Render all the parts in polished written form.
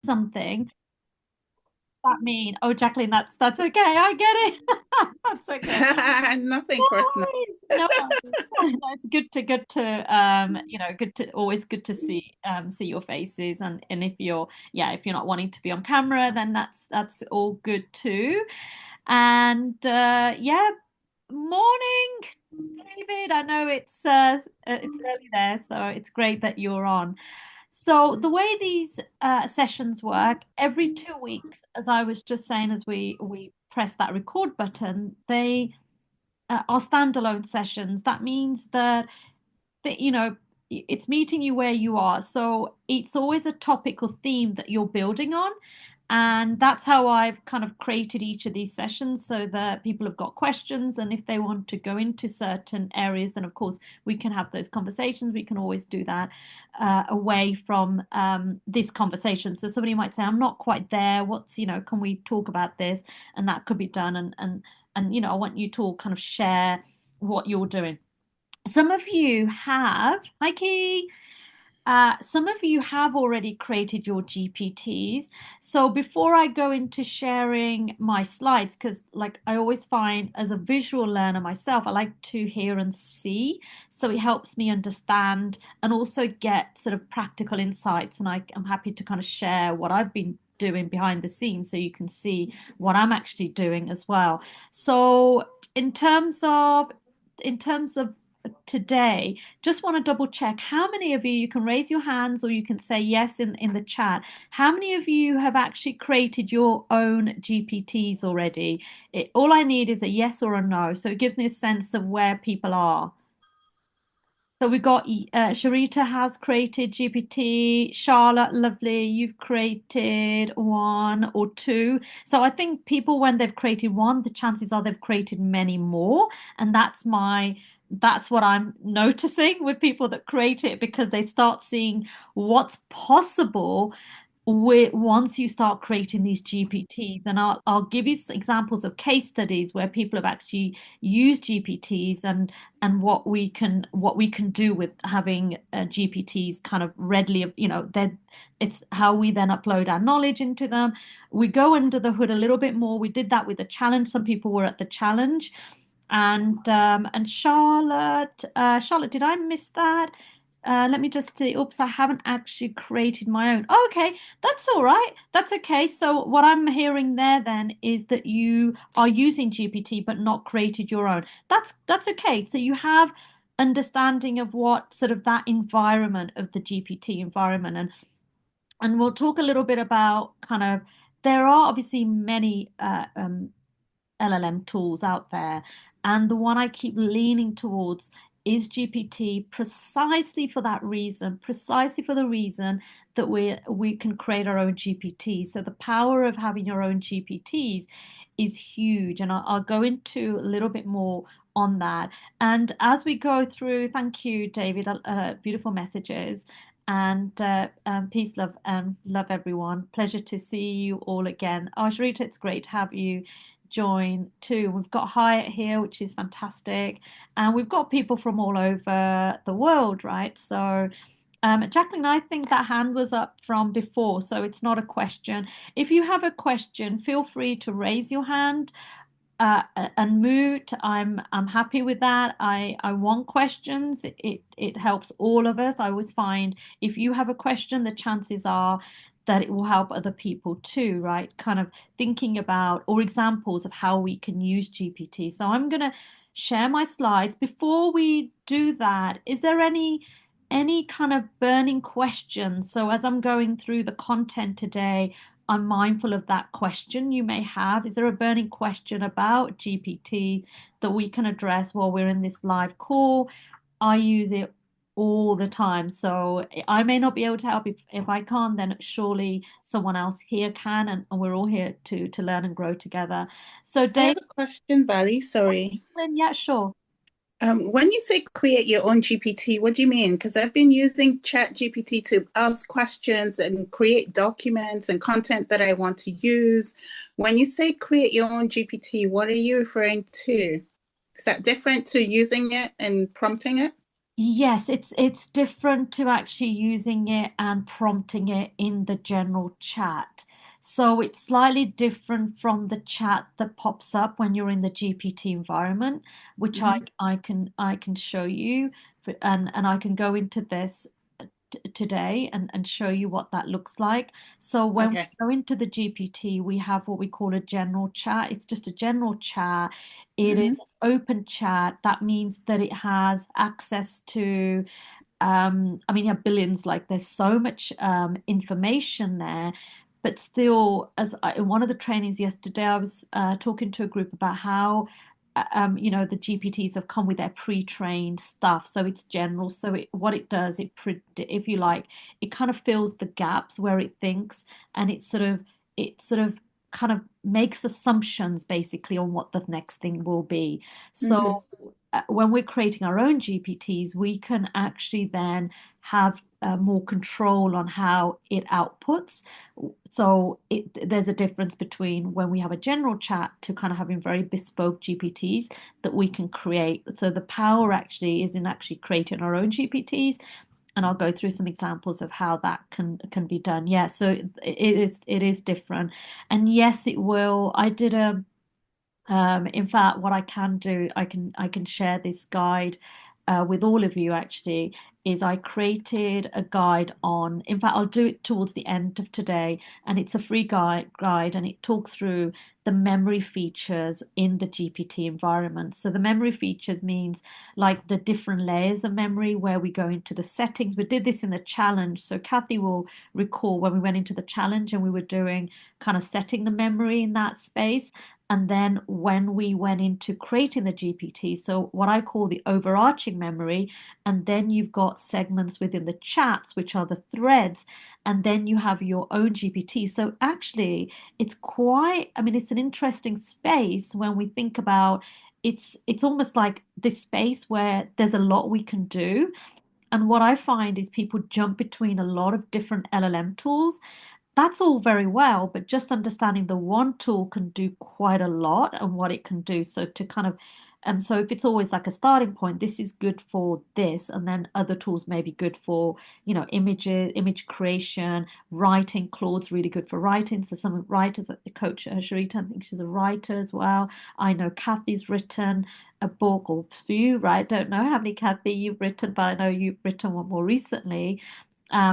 something, that mean, oh, Jacqueline, that's okay. I get it. That's okay. Nothing No personal. worries. No worries. No, it's good to good to always good to see your faces, and if you're if you're not wanting to be on camera, then that's all good too. And morning, David. I know it's early there, so it's great that you're on. So the way these sessions work, every 2 weeks, as I was just saying, as we press that record button, they are standalone sessions. That means that it's meeting you where you are. So it's always a topical theme that you're building on. And that's how I've kind of created each of these sessions so that people have got questions. And if they want to go into certain areas, then of course we can have those conversations. We can always do that away from this conversation. So somebody might say, I'm not quite there. Can we talk about this? And that could be done. And I want you to all kind of share what you're doing. Some of you have, hi Key. Some of you have already created your GPTs. So before I go into sharing my slides, because like I always find as a visual learner myself, I like to hear and see. So it helps me understand and also get sort of practical insights. And I'm happy to kind of share what I've been doing behind the scenes so you can see what I'm actually doing as well. So in terms of in terms of today, just want to double check how many of you can raise your hands or you can say yes in the chat. How many of you have actually created your own GPTs already? All I need is a yes or a no. So it gives me a sense of where people are. So we got Sharita has created GPT. Charlotte, lovely, you've created one or two. So I think people, when they've created one, the chances are they've created many more. And that's what I'm noticing with people that create it because they start seeing what's possible once you start creating these GPTs. And I'll give you examples of case studies where people have actually used GPTs and what we can do with having GPTs kind of readily, it's how we then upload our knowledge into them. We go under the hood a little bit more. We did that with the challenge. Some people were at the challenge. And Charlotte, did I miss that? Let me just see. Oops, I haven't actually created my own. Oh, okay, that's all right. That's okay. So what I'm hearing there then is that you are using GPT but not created your own. That's okay. So you have understanding of what sort of that environment of the GPT environment, and we'll talk a little bit about kind of there are obviously many LLM tools out there. And the one I keep leaning towards is GPT precisely for that reason, precisely for the reason that we can create our own GPT. So the power of having your own GPTs is huge. And I'll go into a little bit more on that. And as we go through, thank you, David, beautiful messages. And peace, love, and love everyone. Pleasure to see you all again. Oh, Sharita, it's great to have you join too. We've got Hyatt here, which is fantastic, and we've got people from all over the world, right? So, Jacqueline, I think that hand was up from before, so it's not a question. If you have a question, feel free to raise your hand. And mute. I'm happy with that. I want questions. It helps all of us. I always find if you have a question, the chances are that it will help other people too, right? Kind of thinking about or examples of how we can use GPT. So I'm gonna share my slides. Before we do that, is there any kind of burning questions? So as I'm going through the content today, I'm mindful of that question you may have. Is there a burning question about GPT that we can address while we're in this live call? I use it all the time, so I may not be able to help. If I can't, then surely someone else here can, and we're all here to learn and grow together. So, I Dave, have a question, Bally. Sorry. yeah, sure. When you say create your own GPT, what do you mean? Because I've been using ChatGPT to ask questions and create documents and content that I want to use. When you say create your own GPT, what are you referring to? Is that different to using it and prompting it? Yes, it's different to actually using it and prompting it in the general chat. So it's slightly different from the chat that pops up when you're in the GPT environment, which I Hmm. I can show you, and I can go into this today and show you what that looks like. So when we Okay. go into the GPT, we have what we call a general chat. It's just a general chat. It is Hmm. an open chat. That means that it has access to I mean, you have billions, like there's so much information there, but still, in one of the trainings yesterday, I was talking to a group about how, the GPTs have come with their pre-trained stuff, so it's general. So what it does, if you like, it kind of fills the gaps where it thinks, and it sort of kind of makes assumptions basically on what the next thing will be. Hmm. So when we're creating our own GPTs, we can actually then have more control on how it outputs. So there's a difference between when we have a general chat to kind of having very bespoke GPTs that we can create. So the power actually is in actually creating our own GPTs. And I'll go through some examples of how that can be done. Yeah, so it is different. And yes, it will. I did a in fact, what I can do, I can share this guide with all of you actually, is I created a guide on, in fact, I'll do it towards the end of today, and it's a free guide and it talks through the memory features in the GPT environment. So the memory features means like the different layers of memory where we go into the settings. We did this in the challenge. So Kathy will recall when we went into the challenge and we were doing kind of setting the memory in that space. And then when we went into creating the GPT, so what I call the overarching memory, and then you've got segments within the chats, which are the threads, and then you have your own GPT. So actually, it's quite, I mean, it's an interesting space when we think about it's almost like this space where there's a lot we can do. And what I find is people jump between a lot of different LLM tools. That's all very well, but just understanding the one tool can do quite a lot and what it can do. So to kind of, and so if it's always like a starting point, this is good for this, and then other tools may be good for, images, image creation, writing. Claude's really good for writing. So some writers, like the coach Sharita, I think she's a writer as well. I know Kathy's written a book, or few, right? Don't know how many, Kathy, you've written, but I know you've written one more recently,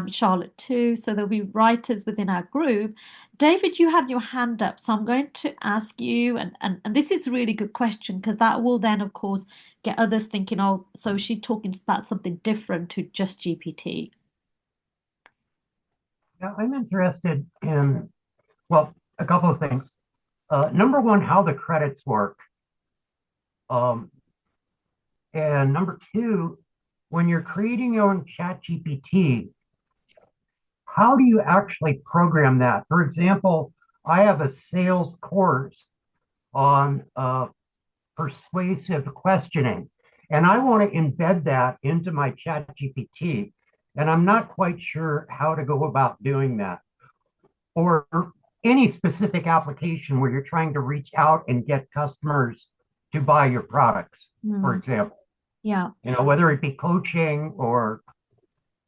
Charlotte too. So there'll be writers within our group. David, you had your hand up, so I'm going to ask you, and this is a really good question because that will then, of course, get others thinking, oh, so she's talking about something different to just GPT. Yeah, I'm interested in, well, a couple of things. Number one, how the credits work. Um, and number two, when you're creating your own chat GPT, how do you actually program that? For example, I have a sales course on persuasive questioning, and I want to embed that into my chat GPT, and I'm not quite sure how to go about doing that. Or any specific application where you're trying to reach out and get customers to buy your products, for Hmm. example, Yeah. whether it be coaching or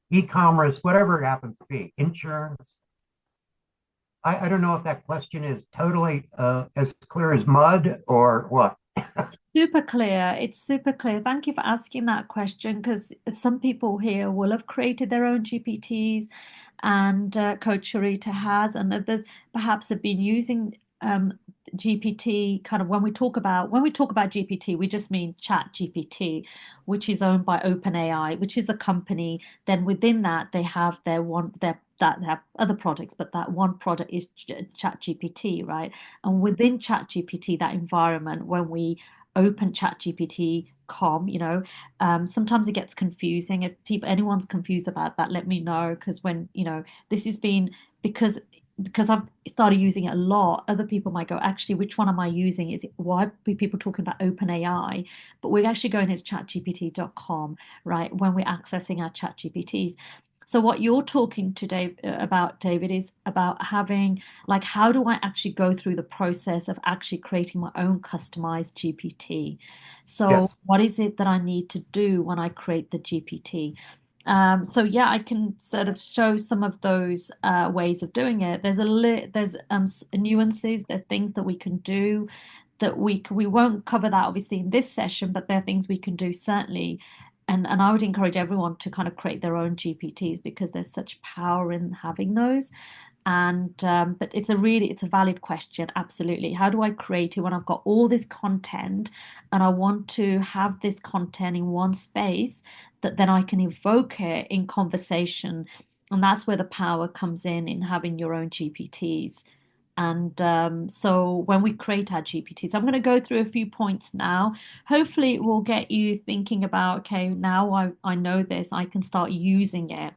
e-commerce, whatever it happens to be, insurance. I don't know if that question is totally as clear as mud or what. It's super clear. It's super clear. Thank you for asking that question because some people here will have created their own GPTs, and Coach Sharita has, and others perhaps have been using GPT. Kind of when we talk about GPT, we just mean Chat GPT, which is owned by OpenAI, which is the company. Then within that, they have they have other products, but that one product is Chat GPT, right? And within Chat GPT, that environment, when we open ChatGPT.com, sometimes it gets confusing. If anyone's confused about that, let me know because when, this has been because I've started using it a lot, other people might go, actually, which one am I using? Is it why are people talking about OpenAI? But we're actually going into ChatGPT.com, right? When we're accessing our ChatGPTs. So what you're talking to David, is about having like, how do I actually go through the process of actually creating my own customized GPT? So Yes. what is it that I need to do when I create the GPT? So yeah, I can sort of show some of those ways of doing it. There's nuances, there's things that we can do that we won't cover that obviously in this session, but there are things we can do certainly. And I would encourage everyone to kind of create their own GPTs because there's such power in having those. And but it's a valid question, absolutely. How do I create it when I've got all this content and I want to have this content in one space that then I can evoke it in conversation? And that's where the power comes in having your own GPTs. And so when we create our GPTs, I'm going to go through a few points now. Hopefully, it will get you thinking about, okay, now I know this, I can start using it.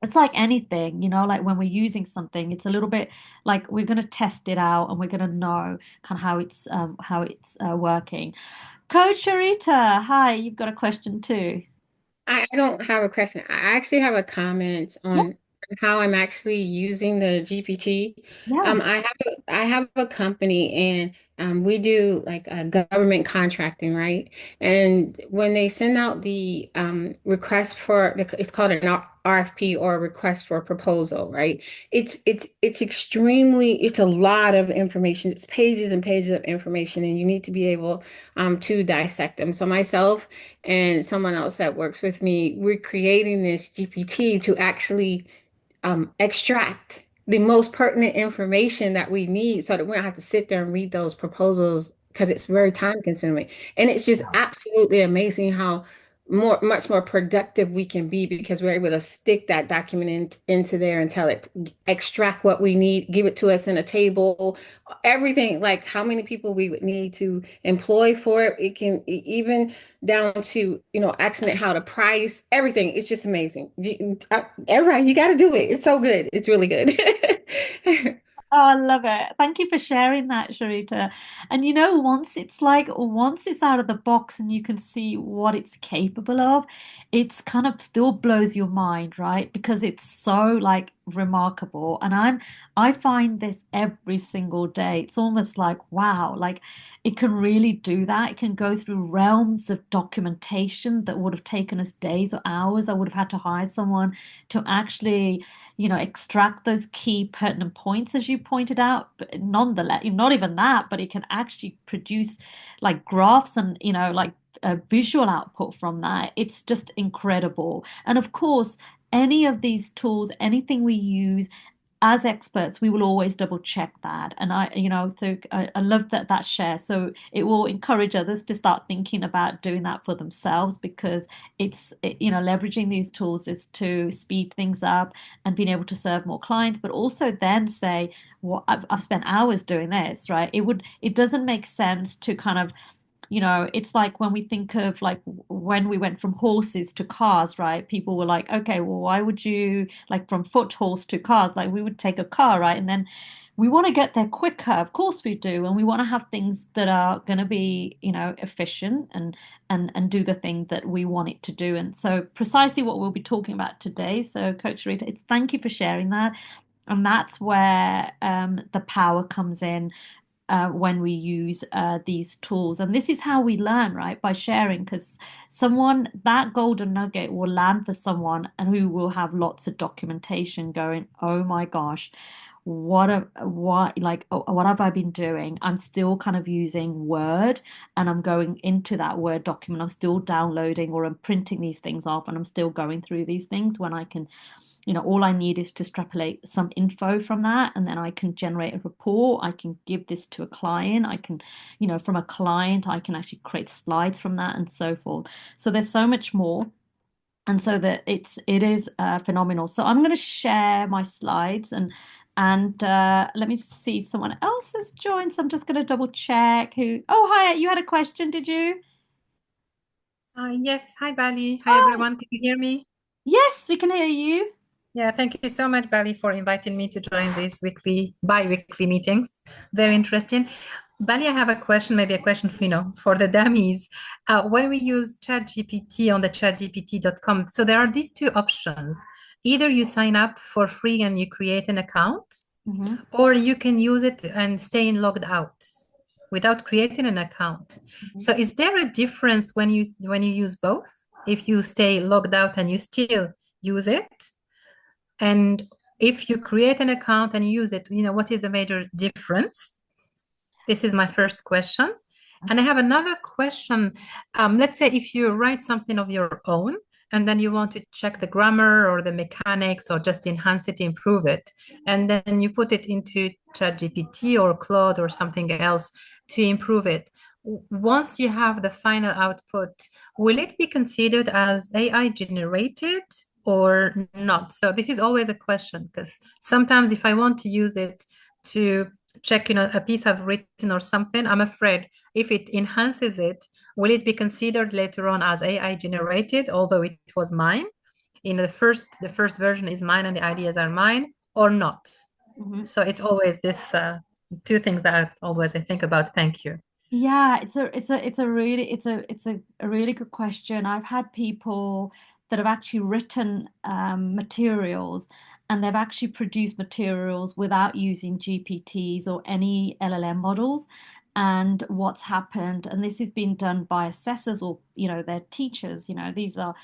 It's like anything, like when we're using something, it's a little bit like we're going to test it out and we're going to know kind of how it's working. Coach Sharita, hi, you've got a question too. I don't have a question. I actually have a comment Yeah, on how I'm actually using the GPT. yeah. I have a company and we do like government contracting, right? And when they send out the request for it's called an RFP or a request for a proposal, right? It's extremely it's a lot of information. It's pages and pages of information, and you need to be able to dissect them. So myself and someone else that works with me, we're creating this GPT to actually extract the most pertinent information that we need so that we don't have to sit there and read those proposals because it's very time consuming. And it's just absolutely amazing how much more productive we can be because we're able to stick that document into there and tell it, extract what we need, give it to us in a table, everything, like how many people we would need to employ for it. It can even down to, asking it how to price everything. It's just amazing. Everybody, you got to do it. It's so good. It's really good. Oh, I love it. Thank you for sharing that, Sharita. And once it's out of the box and you can see what it's capable of, it's kind of still blows your mind, right? Because it's so like remarkable. And I find this every single day. It's almost like, wow, like it can really do that. It can go through realms of documentation that would have taken us days or hours. I would have had to hire someone to actually extract those key pertinent points, as you pointed out. But nonetheless, not even that, but it can actually produce like graphs and, like a visual output from that. It's just incredible. And of course, any of these tools, anything we use, as experts, we will always double check that. And I love that share. So it will encourage others to start thinking about doing that for themselves because leveraging these tools is to speed things up and being able to serve more clients, but also then say, well, I've spent hours doing this, right? It doesn't make sense to kind of it's like when we think of like when we went from horses to cars, right? People were like, okay, well, why would you like from foot horse to cars? Like we would take a car, right? And then we want to get there quicker. Of course we do. And we want to have things that are going to be, efficient and do the thing that we want it to do. And so precisely what we'll be talking about today. So Coach Rita, it's thank you for sharing that. And that's where the power comes in when we use these tools. And this is how we learn, right? By sharing, because that golden nugget will land for someone and who will have lots of documentation going, oh my gosh, what have I been doing? I'm still kind of using Word and I'm going into that Word document. I'm still downloading or I'm printing these things off and I'm still going through these things when I can all I need is to extrapolate some info from that, and then I can generate a report. I can give this to a client. I can, from a client, I can actually create slides from that and so forth. So there's so much more. And so that it is phenomenal. So I'm going to share my slides and let me see, someone else has joined. So I'm just going to double check who. Oh, hi, you had a question, did you? Yes. Hi, Bally. Hi, Oh, everyone. Can you hear me? yes, we can hear you. Yeah, thank you so much, Bally, for inviting me to join these bi-weekly meetings. Very interesting. Bally, I have a question, maybe a question for, for the dummies. When we use ChatGPT on the chatgpt.com, so there are these two options. either you sign up for free and you create an account, Mm-hmm. or you can use it and stay in logged out without creating an account. Mm-hmm. So is there a difference when you use both? If you stay logged out and you still use it, and if you create an account and use it, what is the major difference? This is my first question. And I have another question. Let's say if you write something of your own and then you want to check the grammar or the mechanics or just enhance it, improve it, and then you put it into ChatGPT or Claude or something else to improve it. Once you have the final output, will it be considered as AI generated or not? So this is always a question, because sometimes if I want to use it to check, a piece I've written or something, I'm afraid if it enhances it, will it be considered later on as AI generated, although it was mine? The first version is mine and the ideas are mine, or not? Mm-hmm. So it's always this two things that I think about. Thank you. Yeah, it's a really good question. I've had people that have actually written materials, and they've actually produced materials without using GPTs or any LLM models. And what's happened, and this has been done by assessors or their teachers, these are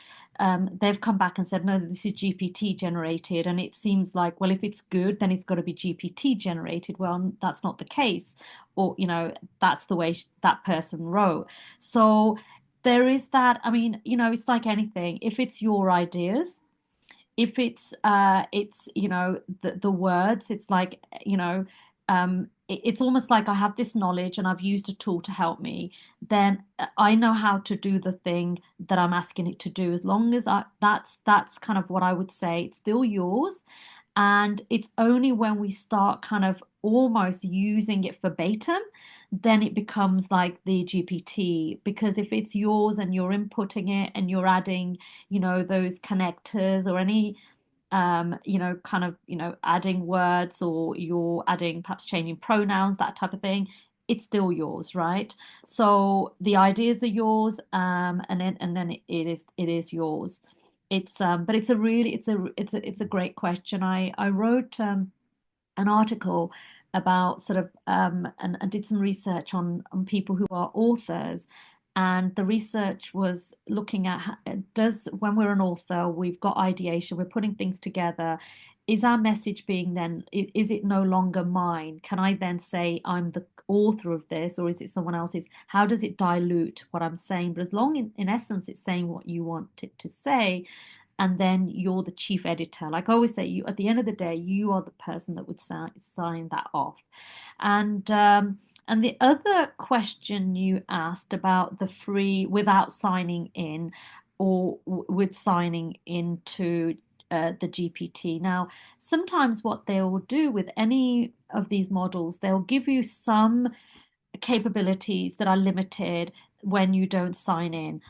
they've come back and said, no, this is GPT generated. And it seems like, well, if it's good, then it's got to be GPT generated. Well, that's not the case. Or, that's the way that person wrote. So there is that. I mean, it's like anything. If it's your ideas, if it's the words, it's like it's almost like I have this knowledge and I've used a tool to help me, then I know how to do the thing that I'm asking it to do. As long as that's kind of what I would say. It's still yours. And it's only when we start kind of almost using it verbatim, then it becomes like the GPT. Because if it's yours and you're inputting it and you're adding, those connectors or any, kind of, adding words, or you're adding, perhaps changing pronouns, that type of thing, it's still yours, right? So the ideas are yours, and then it is yours. But it's a really, it's a great question. I wrote an article about sort of and did some research on people who are authors, and the research was looking at does, when we're an author, we've got ideation, we're putting things together, is our message being then, is it no longer mine? Can I then say I'm the author of this, or is it someone else's? How does it dilute what I'm saying? But as long in essence it's saying what you want it to say, and then you're the chief editor. Like I always say, you, at the end of the day, you are the person that would sign that off. And the other question you asked about the free without signing in, or with signing into the GPT. Now, sometimes what they will do with any of these models, they'll give you some capabilities that are limited when you don't sign in.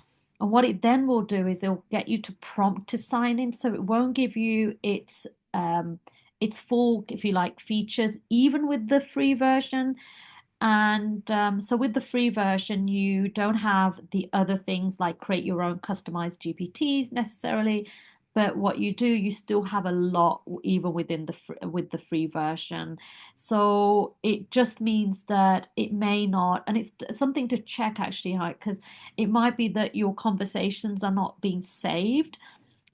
And what it then will do is it'll get you to prompt to sign in, so it won't give you its full, if you like, features, even with the free version. And so with the free version, you don't have the other things like create your own customized GPTs necessarily. But what you do, you still have a lot even within with the free version. So it just means that it may not, and it's something to check actually, because it might be that your conversations are not being saved,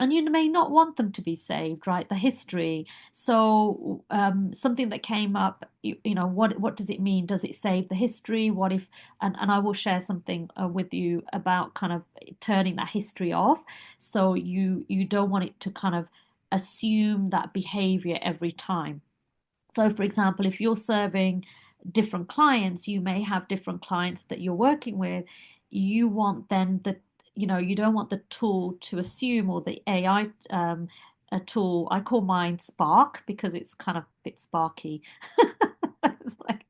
and you may not want them to be saved, right? The history. So something that came up, what does it mean? Does it save the history? What if, and I will share something with you about kind of turning that history off. So you don't want it to kind of assume that behavior every time. So for example, if you're serving different clients, you may have different clients that you're working with. You want then you don't want the tool to assume, or the AI a tool. I call mine Spark because it's kind of a bit sparky. It's like,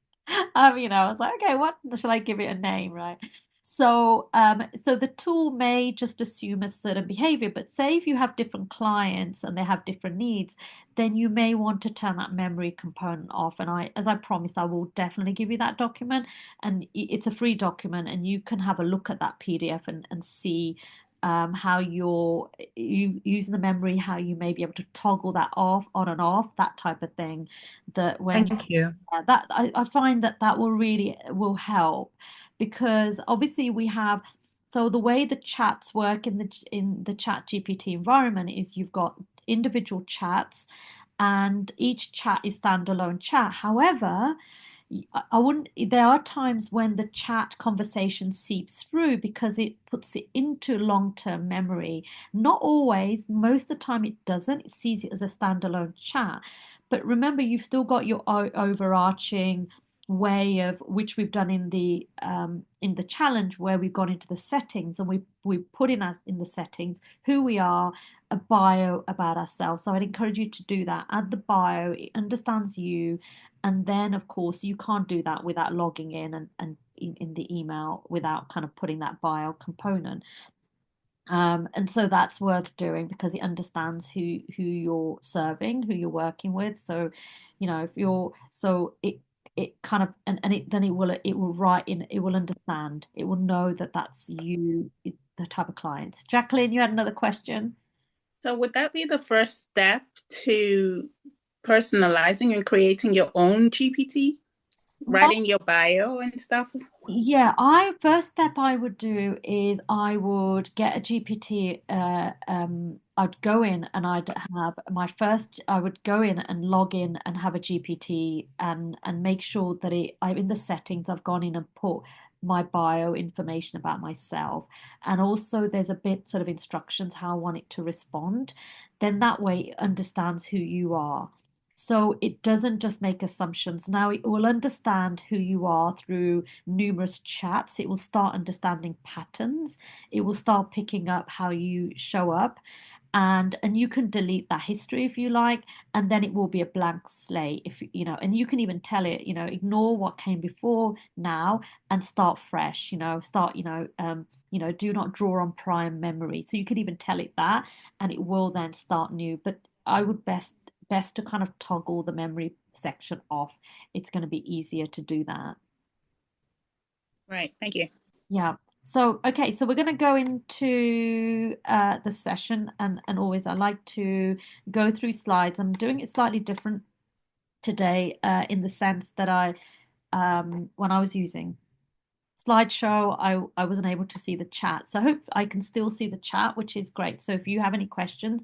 I was like, okay, what shall I give it a name, right? So the tool may just assume a certain behavior, but say if you have different clients and they have different needs, then you may want to turn that memory component off. And as I promised, I will definitely give you that document, and it's a free document, and you can have a look at that PDF and see how you're using the memory, how you may be able to toggle that off, on and off, that type of thing. That when Thank you. that I find that that will help because obviously we have so the way the chats work in the Chat GPT environment is you've got individual chats and each chat is standalone chat. However, I wouldn't, there are times when the chat conversation seeps through because it puts it into long-term memory. Not always, most of the time it doesn't. It sees it as a standalone chat. But remember, you've still got your overarching way of which we've done in the challenge where we've gone into the settings and we put in the settings who we are, a bio about ourselves. So I'd encourage you to do that. Add the bio, it understands you. And then, of course, you can't do that without logging in and in the email without kind of putting that bio component. And so that's worth doing because it understands who you're serving, who you're working with. So, if you're so it kind of and it will write in, it will understand, it will know that that's you, the type of clients. Jacqueline, you had another question. So would that be the first step to personalizing and creating your own GPT, writing your bio and stuff? Yeah, first step I would do is I would get a GPT. I'd go in and I would go in and log in and have a GPT and make sure that I'm in the settings. I've gone in and put my bio information about myself, and also there's a bit sort of instructions how I want it to respond. Then that way it understands who you are. So it doesn't just make assumptions. Now it will understand who you are through numerous chats. It will start understanding patterns. It will start picking up how you show up. And you can delete that history if you like, and then it will be a blank slate if and you can even tell it, ignore what came before now and start fresh, do not draw on prior memory. So you could even tell it that and it will then start new. But I would best to kind of toggle the memory section off. It's going to be easier to do that. Right. Thank you. Yeah. So, okay, so we're going to go into the session, and always I like to go through slides. I'm doing it slightly different today in the sense that when I was using slideshow, I wasn't able to see the chat. So I hope I can still see the chat, which is great. So if you have any questions,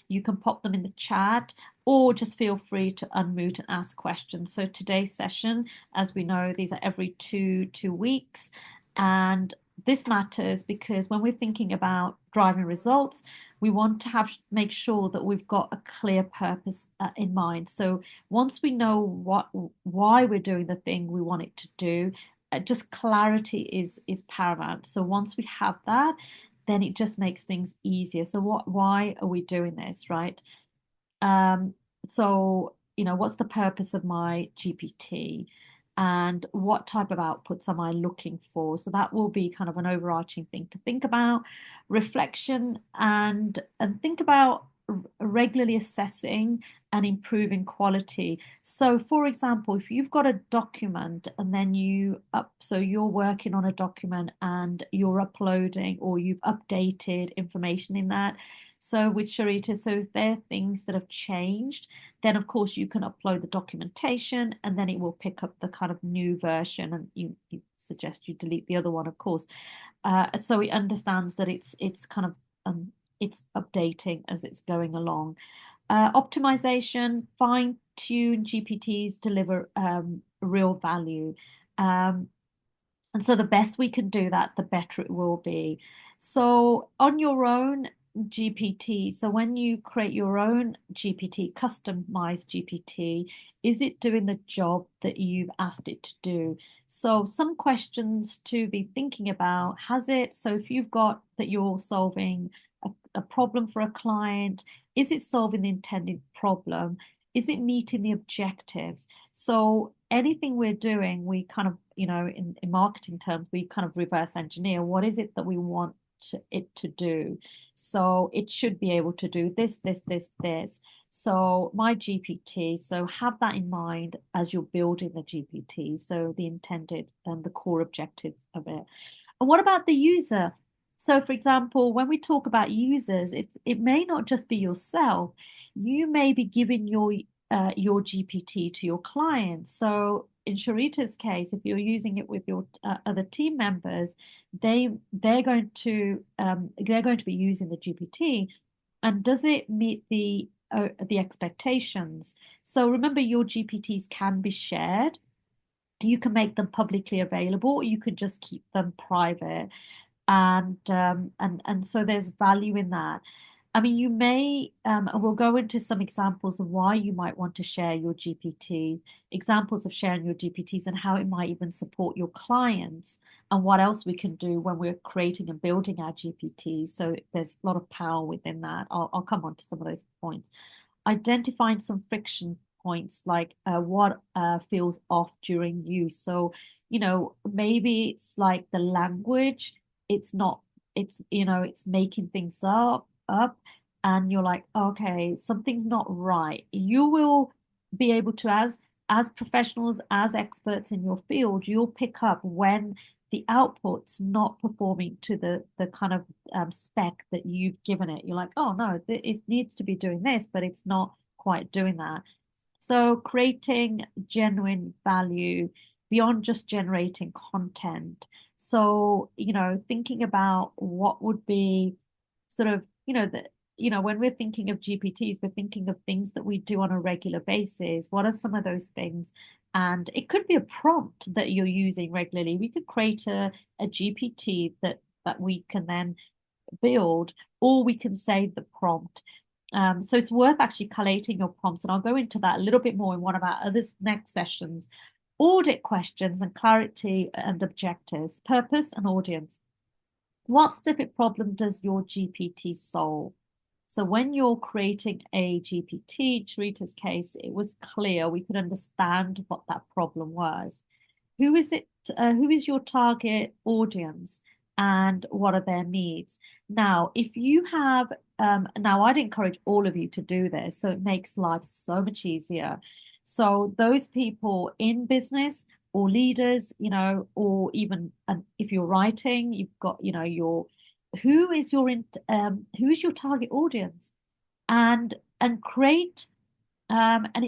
you can pop them in the chat or just feel free to unmute and ask questions. So today's session, as we know, these are every two weeks. And this matters because when we're thinking about driving results, we want to make sure that we've got a clear purpose in mind. So once we know why we're doing the thing we want it to do, just clarity is paramount. So once we have that, then it just makes things easier. So why are we doing this, right? So what's the purpose of my GPT? And what type of outputs am I looking for? So that will be kind of an overarching thing to think about. Reflection and think about regularly assessing and improving quality. So for example, if you've got a document and then so you're working on a document and you're uploading or you've updated information in that. So with Sharita, so if there are things that have changed, then of course you can upload the documentation and then it will pick up the kind of new version, and you suggest you delete the other one, of course. So it understands that it's kind of it's updating as it's going along. Optimization, fine-tune GPTs deliver real value. And so the best we can do that, the better it will be. So on your own GPT, so when you create your own GPT, customized GPT, is it doing the job that you've asked it to do? So some questions to be thinking about, has it, so if you've got that you're solving a problem for a client, is it solving the intended problem? Is it meeting the objectives? So anything we're doing, we kind of, in marketing terms, we kind of reverse engineer. What is it that we want it to do? So it should be able to do this, this, this, this. So my GPT, so have that in mind as you're building the GPT. So the intended and the core objectives of it. And what about the user? So, for example, when we talk about users, it may not just be yourself. You may be giving your GPT to your clients. So, in Sharita's case, if you're using it with your other team members, they're going to be using the GPT, and does it meet the expectations? So remember, your GPTs can be shared. You can make them publicly available, or you could just keep them private. And so there's value in that. I mean, you may, and we'll go into some examples of why you might want to share your GPT, examples of sharing your GPTs and how it might even support your clients, and what else we can do when we're creating and building our GPTs. So there's a lot of power within that. I'll come on to some of those points. Identifying some friction points, like what feels off during use. So, maybe it's like the language, it's not, it's making things up, and you're like, okay, something's not right. You will be able to, as professionals, as experts in your field, you'll pick up when the output's not performing to the kind of spec that you've given it. You're like, oh no, it needs to be doing this, but it's not quite doing that. So creating genuine value beyond just generating content. So, thinking about what would be sort of, when we're thinking of GPTs, we're thinking of things that we do on a regular basis. What are some of those things? And it could be a prompt that you're using regularly. We could create a GPT that we can then build, or we can save the prompt. So it's worth actually collating your prompts, and I'll go into that a little bit more in one of our other next sessions. Audit questions and clarity and objectives, purpose and audience. What specific problem does your GPT solve? So when you're creating a GPT, in Sharita's case, it was clear, we could understand what that problem was. Who is it? Who is your target audience, and what are their needs? Now, if you have, now I'd encourage all of you to do this, so it makes life so much easier. So those people in business or leaders, or even if you're writing, you've got, who is your target audience, and create.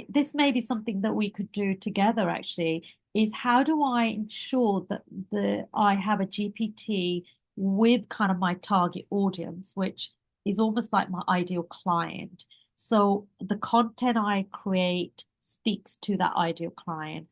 This may be something that we could do together actually, is how do I ensure that I have a GPT with kind of my target audience, which is almost like my ideal client. So the content I create speaks to that ideal client.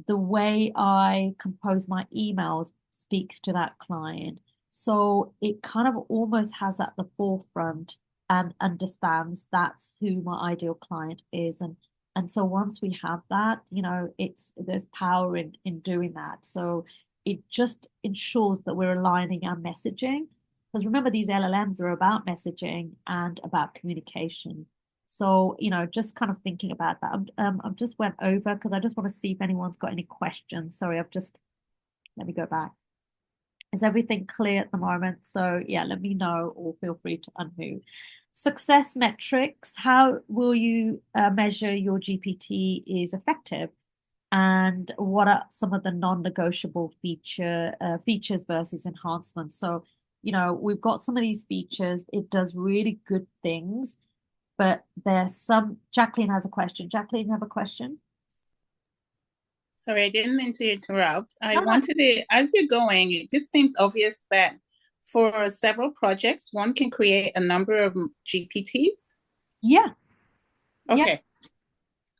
The way I compose my emails speaks to that client. So it kind of almost has at the forefront and understands that's who my ideal client is. And so once we have that, there's power in doing that. So it just ensures that we're aligning our messaging. Because remember, these LLMs are about messaging and about communication. So, just kind of thinking about that. I've just went over because I just want to see if anyone's got any questions. Sorry, let me go back. Is everything clear at the moment? So yeah, let me know, or feel free to unmute. Success metrics. How will you measure your GPT is effective? And what are some of the non-negotiable features versus enhancements? So, we've got some of these features. It does really good things, but there's some. Jacqueline has a question. Jacqueline, you have a question? Sorry, I didn't mean to interrupt. I No. wanted to, as you're going, it just seems obvious that for several projects, one can create a number of GPTs. Yeah. Okay.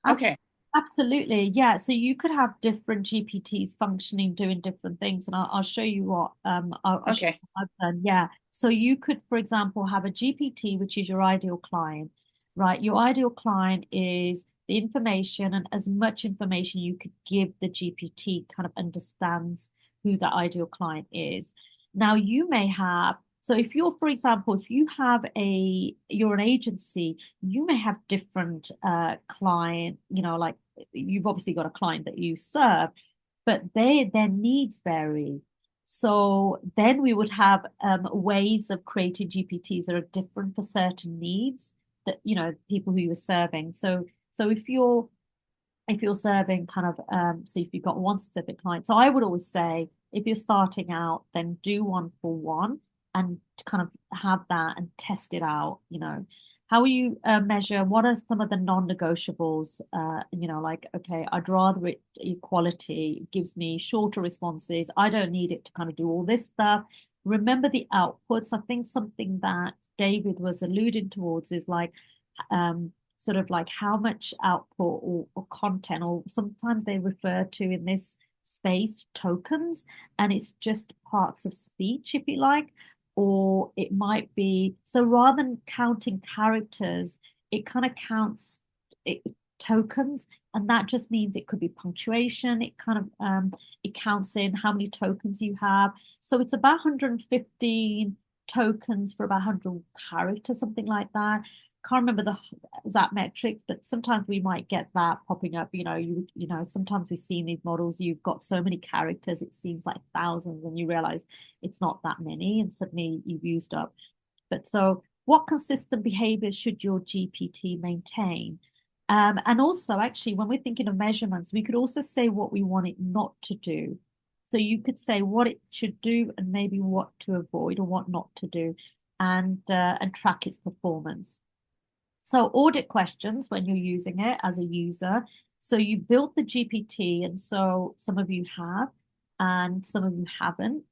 Yeah. Okay. Absolutely. Yeah. So you could have different GPTs functioning, doing different things. And I'll show you what I'll show you Okay. what I've done. Yeah. So you could, for example, have a GPT, which is your ideal client, right? Your ideal client is the information, and as much information you could give the GPT kind of understands who the ideal client is. Now you may have, so if you're, for example, if you have you're an agency, you may have different client, like you've obviously got a client that you serve, but their needs vary. So then we would have ways of creating GPTs that are different for certain needs that, people who you're serving. So if you're serving kind of so if you've got one specific client, so I would always say if you're starting out, then do one for one and kind of have that and test it out, you know. How will you measure what are some of the non-negotiables? You know, like, okay, I'd rather it equality, it gives me shorter responses. I don't need it to kind of do all this stuff. Remember the outputs. I think something that David was alluding towards is like sort of like how much output or content, or sometimes they refer to in this space tokens, and it's just parts of speech, if you like. Or it might be, so rather than counting characters, it kind of counts tokens, and that just means it could be punctuation. It kind of it counts in how many tokens you have. So it's about 115 tokens for about 100 characters, something like that. Can't remember the exact metrics, but sometimes we might get that popping up. You know, you know, sometimes we see in these models, you've got so many characters, it seems like thousands, and you realize it's not that many, and suddenly you've used up. But so what consistent behaviors should your GPT maintain? And also, actually, when we're thinking of measurements, we could also say what we want it not to do. So you could say what it should do and maybe what to avoid or what not to do, and track its performance. So audit questions when you're using it as a user. So you built the GPT, and so some of you have, and some of you haven't.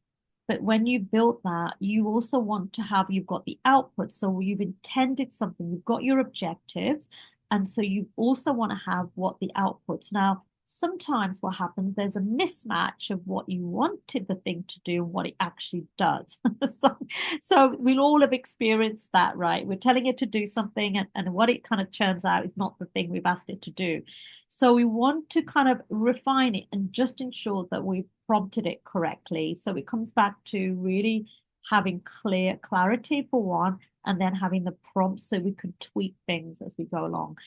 But when you built that, you also want to have, you've got the output. So you've intended something, you've got your objectives. And so you also want to have what the outputs. Now, sometimes what happens, there's a mismatch of what you wanted the thing to do and what it actually does. So we'll all have experienced that, right? We're telling it to do something, and what it kind of churns out is not the thing we've asked it to do. So we want to kind of refine it and just ensure that we've prompted it correctly. So it comes back to really having clarity for one, and then having the prompts so we can tweak things as we go along.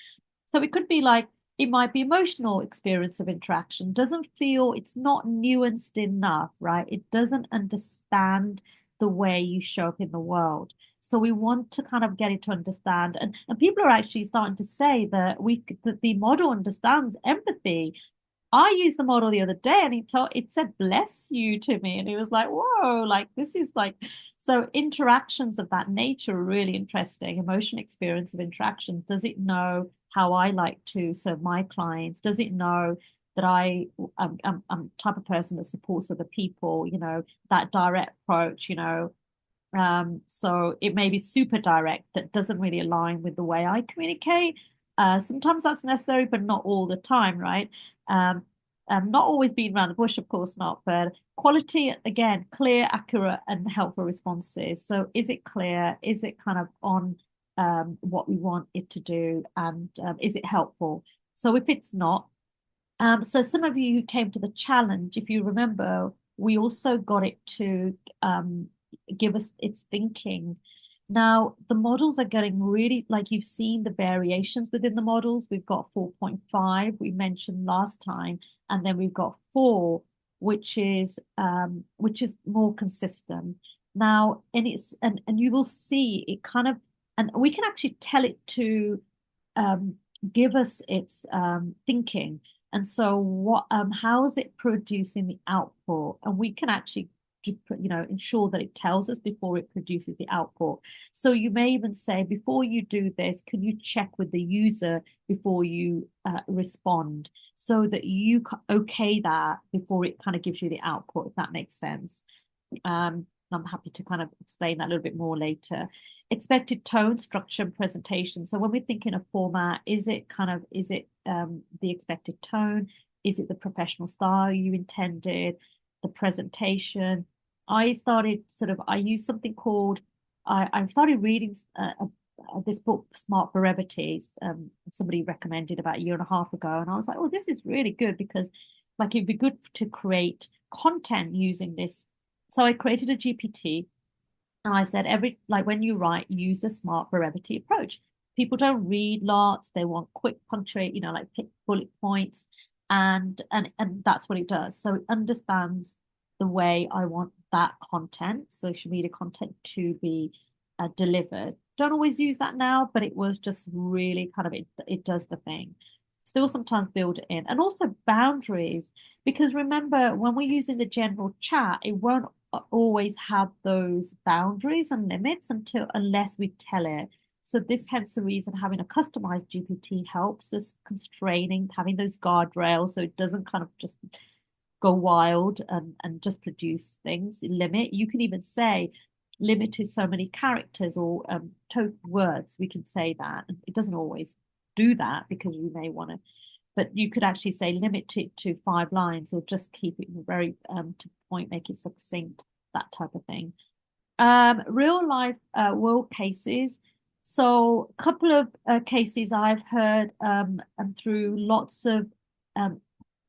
So it could be like, it might be emotional experience of interaction, doesn't feel, it's not nuanced enough, right? It doesn't understand the way you show up in the world. So we want to kind of get it to understand. And people are actually starting to say that that the model understands empathy. I used the model the other day, and it said bless you to me, and it was like, whoa, like this is like, so interactions of that nature are really interesting. Emotion experience of interactions. Does it know how I like to serve my clients? Does it know that I'm the type of person that supports other people, you know, that direct approach, you know? So it may be super direct that doesn't really align with the way I communicate. Sometimes that's necessary, but not all the time, right? Not always being around the bush, of course not, but quality, again, clear, accurate, and helpful responses. So is it clear? Is it kind of on what we want it to do? And is it helpful? So if it's not, so some of you who came to the challenge, if you remember, we also got it to give us its thinking. Now, the models are getting really, like you've seen the variations within the models. We've got 4.5, we mentioned last time, and then we've got 4, which is more consistent. Now, and you will see it kind of, and we can actually tell it to give us its thinking. And so how is it producing the output? And we can actually, you know, ensure that it tells us before it produces the output. So you may even say, before you do this, can you check with the user before you respond, so that you okay that before it kind of gives you the output, if that makes sense. I'm happy to kind of explain that a little bit more later. Expected tone, structure, and presentation. So when we're thinking of format, is it the expected tone? Is it the professional style you intended? The presentation? I used something called, I started reading this book, Smart Brevities. Somebody recommended about a year and a half ago. And I was like, oh, this is really good, because like it'd be good to create content using this. So I created a GPT, and I said, when you write, use the smart brevity approach. People don't read lots. They want quick punctuate, you know, like pick bullet points. And that's what it does. So it understands the way I want that content, social media content, to be delivered. Don't always use that now, but it was just really kind of, it does the thing. Still sometimes build it in. And also boundaries, because remember, when we're using the general chat, it won't always have those boundaries and limits unless we tell it. So this hence the reason having a customized GPT helps us constraining, having those guardrails so it doesn't kind of just go wild and just produce things. Limit. You can even say limit to so many characters or words. We can say that. And it doesn't always do that because we may want to, but you could actually say limit it to 5 lines or just keep it very to point, make it succinct, that type of thing. Real life world cases. So a couple of cases I've heard and through lots of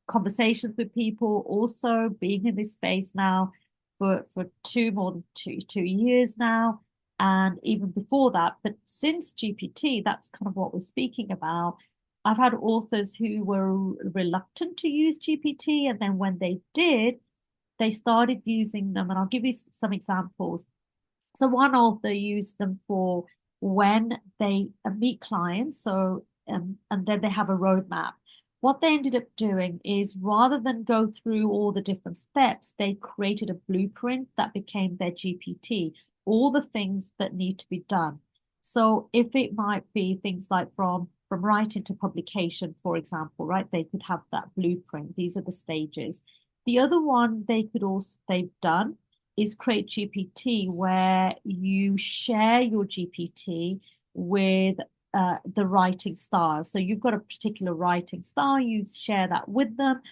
conversations with people, also being in this space now for more than two years now, and even before that. But since GPT, that's kind of what we're speaking about. I've had authors who were reluctant to use GPT, and then when they did, they started using them. And I'll give you some examples. So one author used them for when they meet clients. So and then they have a roadmap. What they ended up doing is rather than go through all the different steps, they created a blueprint that became their GPT, all the things that need to be done. So if it might be things like from writing to publication, for example, right, they could have that blueprint. These are the stages. The other one they've done is create GPT, where you share your GPT with the writing style. So you've got a particular writing style, you share that with them,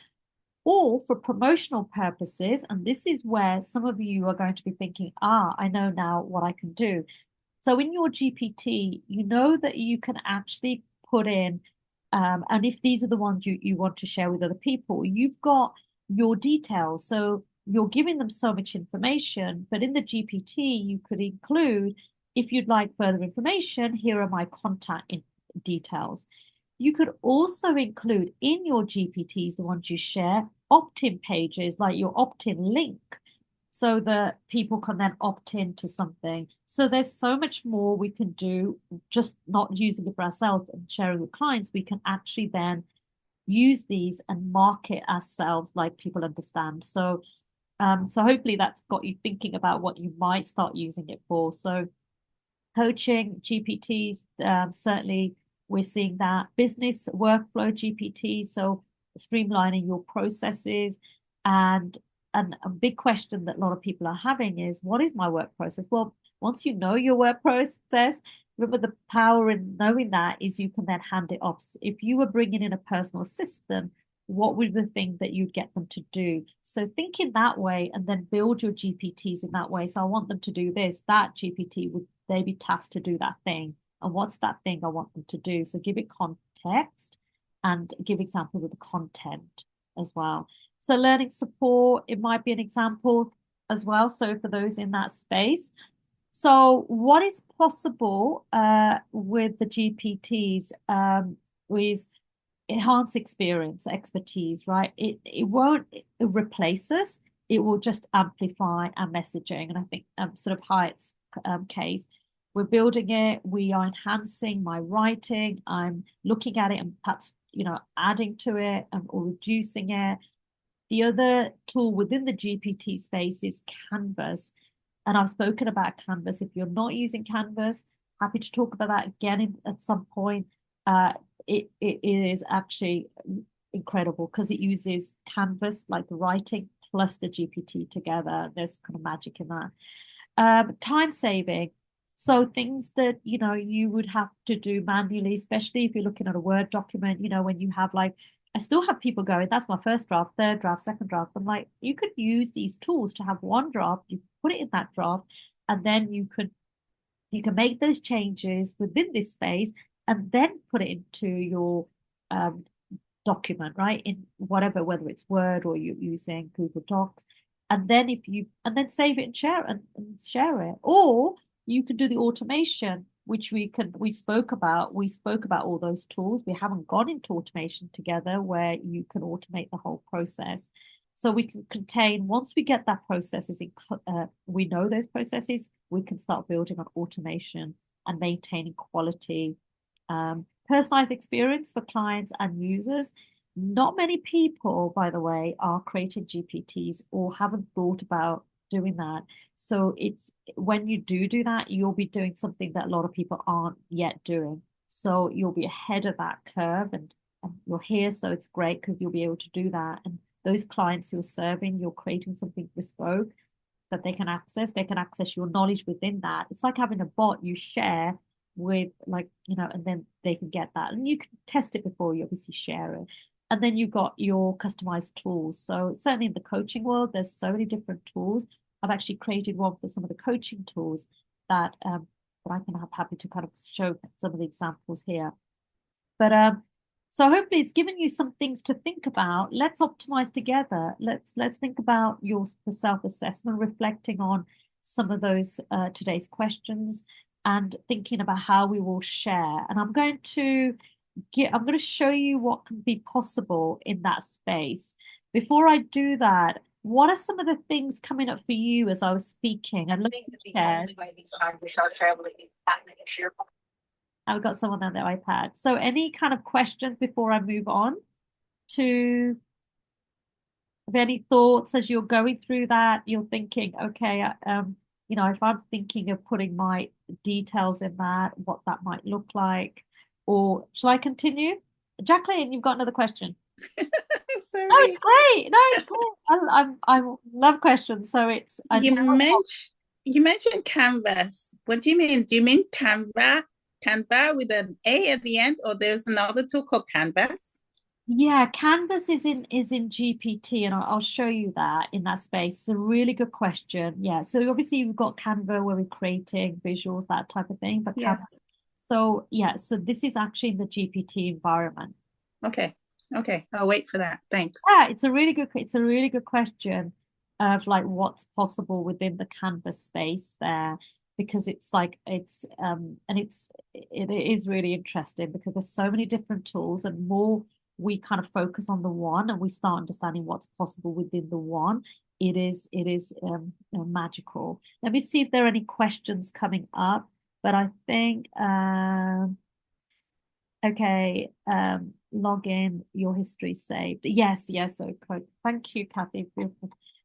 or for promotional purposes. And this is where some of you are going to be thinking, I know now what I can do. So in your GPT, you know that you can actually put in, and if these are the ones you want to share with other people, you've got your details. So you're giving them so much information, but in the GPT, you could include, if you'd like further information, here are my contact details. You could also include in your GPTs, the ones you share, opt-in pages, like your opt-in link, so that people can then opt in to something. So there's so much more we can do, just not using it for ourselves and sharing with clients. We can actually then use these and market ourselves like people understand. So hopefully that's got you thinking about what you might start using it for. So coaching GPTs, certainly we're seeing that. Business workflow GPTs, so streamlining your processes. And a big question that a lot of people are having is, what is my work process? Well, once you know your work process, remember the power in knowing that is you can then hand it off. If you were bringing in a personal assistant, what would the thing that you'd get them to do? So think in that way and then build your GPTs in that way. So I want them to do this, that GPT would they be tasked to do that thing? And what's that thing I want them to do? So give it context and give examples of the content as well. So learning support, it might be an example as well. So for those in that space. So what is possible with the GPTs is enhance experience, expertise, right? It won't replace us. It will just amplify our messaging. And I think sort of Hyatt's case, we're building it, we are enhancing my writing, I'm looking at it and perhaps, adding to it or reducing it. The other tool within the GPT space is Canvas. And I've spoken about Canvas. If you're not using Canvas, happy to talk about that again at some point. It is actually incredible because it uses Canvas, like the writing, plus the GPT together. There's kind of magic in that. Time saving. So things that, you would have to do manually, especially if you're looking at a Word document, when you have I still have people going, that's my first draft, third draft, second draft. I'm like, you could use these tools to have one draft, you put it in that draft, and then you can make those changes within this space and then put it into your document, right? In whatever, whether it's Word or you're using Google Docs. And then then save it and share it. Or you can do the automation, which we spoke about. We spoke about all those tools. We haven't gone into automation together where you can automate the whole process. So we can contain, once we get that processes, we know those processes, we can start building on automation and maintaining quality, personalized experience for clients and users. Not many people, by the way, are creating GPTs or haven't thought about doing that. So it's when you do that, you'll be doing something that a lot of people aren't yet doing. So you'll be ahead of that curve, and you're here, so it's great because you'll be able to do that. And those clients you're serving, you're creating something bespoke that they can access. They can access your knowledge within that. It's like having a bot you share with, like, and then they can get that. And you can test it before you obviously share it. And then you've got your customized tools. So certainly in the coaching world, there's so many different tools. I've actually created one for some of the coaching tools that I can have happy to kind of show some of the examples here. But so hopefully it's given you some things to think about. Let's optimize together. Let's think about the self-assessment, reflecting on some of those today's questions, and thinking about how we will share. And I'm going to show you what can be possible in that space. Before I do that, what are some of the things coming up for you as I was speaking? I'd love to share. I've got someone on the iPad. So any kind of questions before I move on to any thoughts as you're going through that? You're thinking, okay, if I'm thinking of putting my details in that, what that might look like, or shall I continue? Jacqueline, you've got another question. Sorry. No, it's great. No, it's great. I love questions. So it's you mentioned Canvas. What do you mean? Do you mean Canva? Canva with an A at the end, or there's another tool called Canvas? Yeah, Canvas is in GPT, and I'll show you that in that space. It's a really good question. Yeah, so obviously you've got Canva where we're creating visuals, that type of thing. But yes. So this is actually in the GPT environment. Okay. I'll wait for that. Thanks. Yeah, it's a really good question of like what's possible within the Canvas space there, because it's like it is really interesting because there's so many different tools, and more we kind of focus on the one and we start understanding what's possible within the one, it is magical. Let me see if there are any questions coming up, but I think okay, log in, your history saved. Yes, so thank you, Kathy.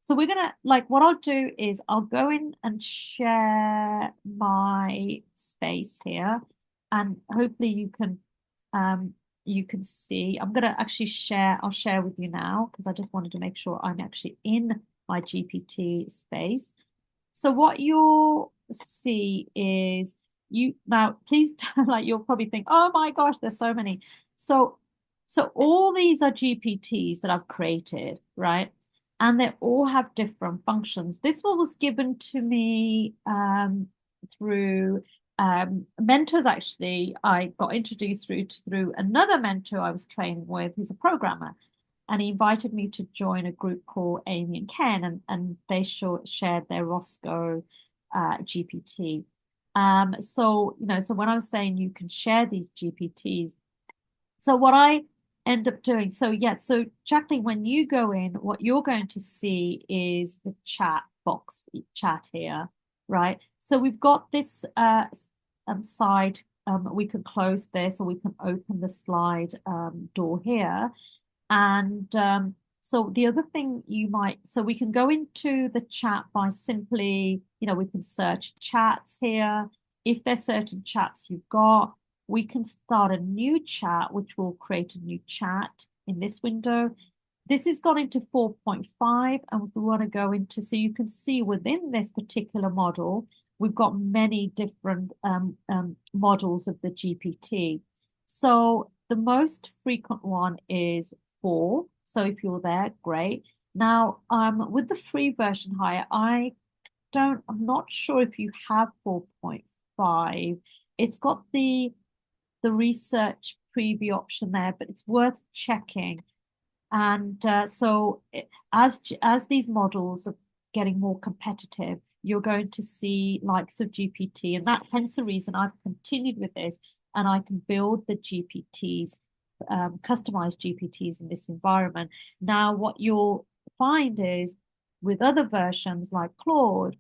So we're gonna, like, what I'll do is I'll go in and share my space here, and hopefully you can see. I'm gonna actually I'll share with you now because I just wanted to make sure I'm actually in my GPT space. So what you'll see is now please like you'll probably think, oh my gosh, there's so many. So all these are GPTs that I've created, right? And they all have different functions. This one was given to me through mentors. Actually, I got introduced through another mentor I was training with who's a programmer, and he invited me to join a group called Amy and Ken, and they shared their Roscoe GPT. So when I was saying you can share these GPTs, so what I end up doing, so Jacqueline, when you go in, what you're going to see is the chat box, chat here, right? So we've got this side, we can close this, or we can open the slide door here. And so the other thing so we can go into the chat by simply, we can search chats here. If there's certain chats you've got, we can start a new chat, which will create a new chat in this window. This has gone into 4.5, and if we want to go into, so you can see within this particular model, we've got many different models of the GPT. So the most frequent one is 4. So if you're there, great. Now, with the free version higher, I'm not sure if you have 4.5. It's got the research preview option there, but it's worth checking. And as these models are getting more competitive, you're going to see likes of GPT, and hence the reason I've continued with this, and I can build the GPTs, customized GPTs in this environment. Now, what you'll find is with other versions like Claude,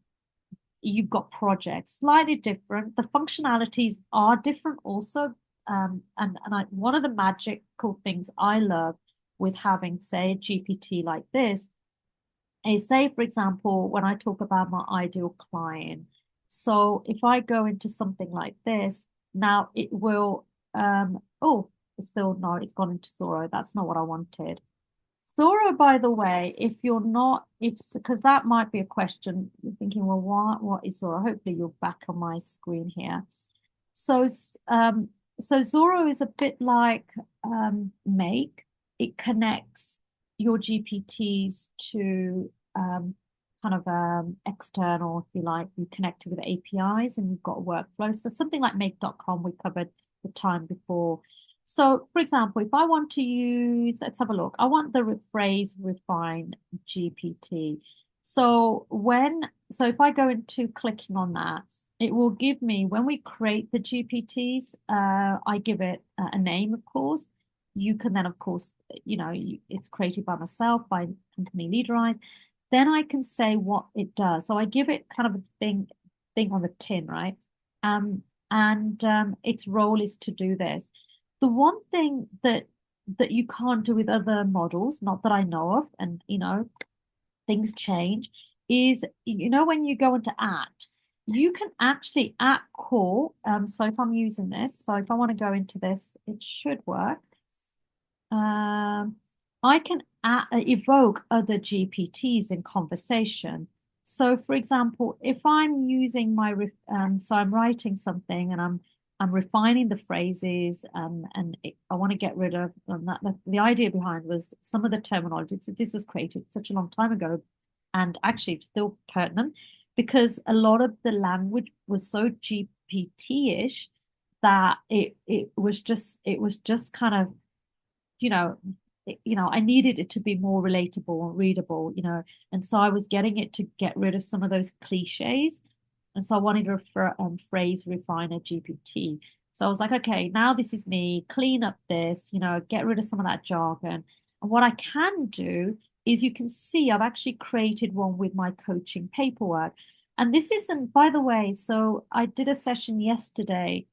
you've got projects slightly different. The functionalities are different also. One of the magical things I love with having, say, a GPT like this is, say, for example, when I talk about my ideal client. So if I go into something like this, now it will, oh, it's still, no, it's gone into Zoro. That's not what I wanted. Zoro, by the way, if you're not, because that might be a question, you're thinking, well, what is Zoro? Hopefully you're back on my screen here. So, so Zoro is a bit like Make. It connects your GPTs to kind of external, if you like. You connect it with APIs and you've got a workflow. So something like make.com we covered the time before. So, for example, if I want to use, let's have a look. I want the phrase refine GPT. So if I go into clicking on that, it will give me, when we create the GPTs, I give it a name, of course. You can then, of course, it's created by myself, by company leaderized. Then I can say what it does. So I give it kind of a thing on the tin, right? And its role is to do this. The one thing that you can't do with other models, not that I know of, and things change, is when you go into at, you can actually at core. So if I'm using this, so if I want to go into this, it should work. I can evoke other GPTs in conversation. So, for example, if I'm using so I'm writing something and I'm refining the phrases, and I want to get rid of the idea behind was some of the terminology. This was created such a long time ago, and actually still pertinent because a lot of the language was so GPT-ish that it was just kind of I needed it to be more relatable and readable, and so I was getting it to get rid of some of those cliches. And so I wanted to phrase refiner GPT. So I was like, okay, now this is me, clean up this, get rid of some of that jargon. And what I can do is you can see I've actually created one with my coaching paperwork. And this isn't, by the way, so I did a session yesterday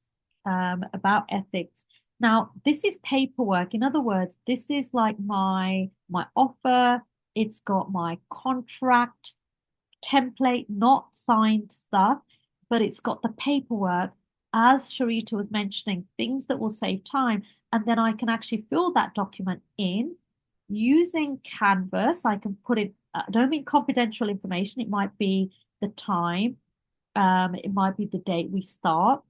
about ethics. Now, this is paperwork. In other words, this is like my offer. It's got my contract template, not signed stuff, but it's got the paperwork, as Sharita was mentioning, things that will save time. And then I can actually fill that document in using Canvas. I can put it, I don't mean confidential information. It might be the time. It might be the date we start.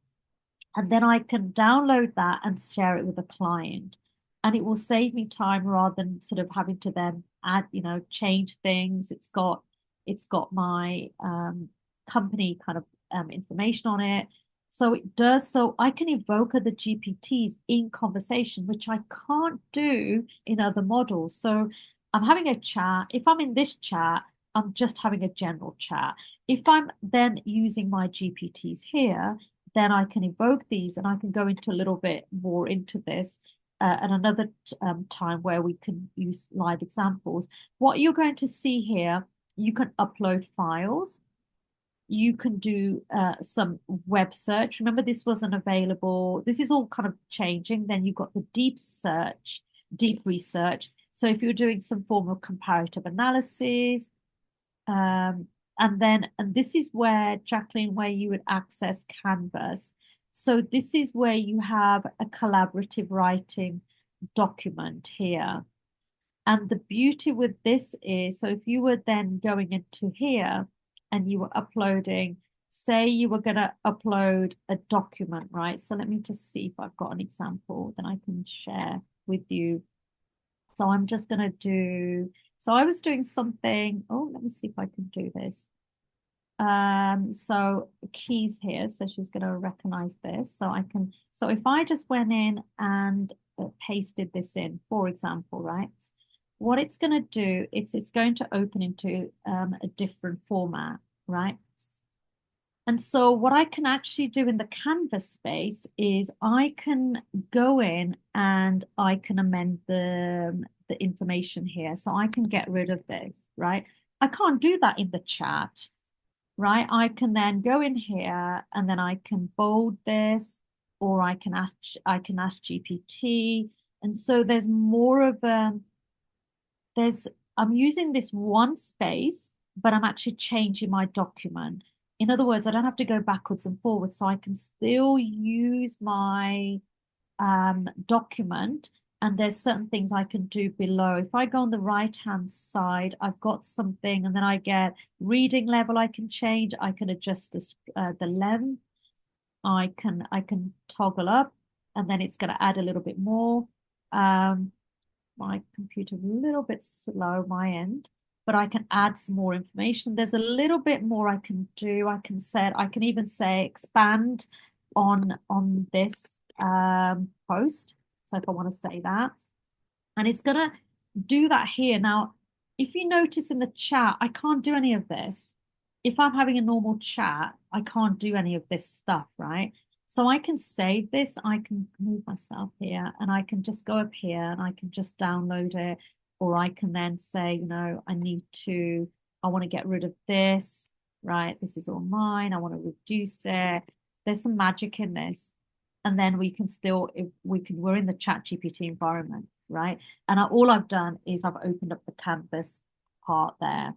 And then I can download that and share it with a client. And it will save me time rather than sort of having to then add, change things. It's got my company kind of information on it. So it does, so I can evoke other GPTs in conversation, which I can't do in other models. So I'm having a chat. If I'm in this chat, I'm just having a general chat. If I'm then using my GPTs here, then I can evoke these and I can go into a little bit more into this at another time where we can use live examples. What you're going to see here, you can upload files. You can do some web search. Remember, this wasn't available. This is all kind of changing. Then you've got the deep research. So if you're doing some form of comparative analysis, and this is where, Jacqueline, where you would access Canvas. So this is where you have a collaborative writing document here. And the beauty with this is, so if you were then going into here and you were uploading, say you were going to upload a document, right? So let me just see if I've got an example that I can share with you. So I'm just going to do, so I was doing something, let me see if I can do this. So keys here, so she's going to recognize this. So so if I just went in and pasted this in, for example, right? What it's going to do, it's going to open into a different format, right? And so what I can actually do in the Canvas space is I can go in and I can amend the information here. So I can get rid of this, right? I can't do that in the chat, right? I can then go in here and then I can bold this, or I can ask GPT. And so there's more of I'm using this one space, but I'm actually changing my document. In other words, I don't have to go backwards and forwards, so I can still use my document, and there's certain things I can do below. If I go on the right-hand side, I've got something, and then I get reading level I can change. I can adjust the length. I can toggle up, and then it's going to add a little bit more. My computer's a little bit slow, my end, but I can add some more information. There's a little bit more I can do. I can even say expand on this post. So if I want to say that, and it's gonna do that here. Now, if you notice in the chat, I can't do any of this. If I'm having a normal chat, I can't do any of this stuff, right? So I can save this, I can move myself here, and I can just go up here and I can just download it, or I can then say, I want to get rid of this, right? This is all mine, I want to reduce it. There's some magic in this. And then we can still, we're in the ChatGPT environment, right? And all I've done is I've opened up the canvas part there.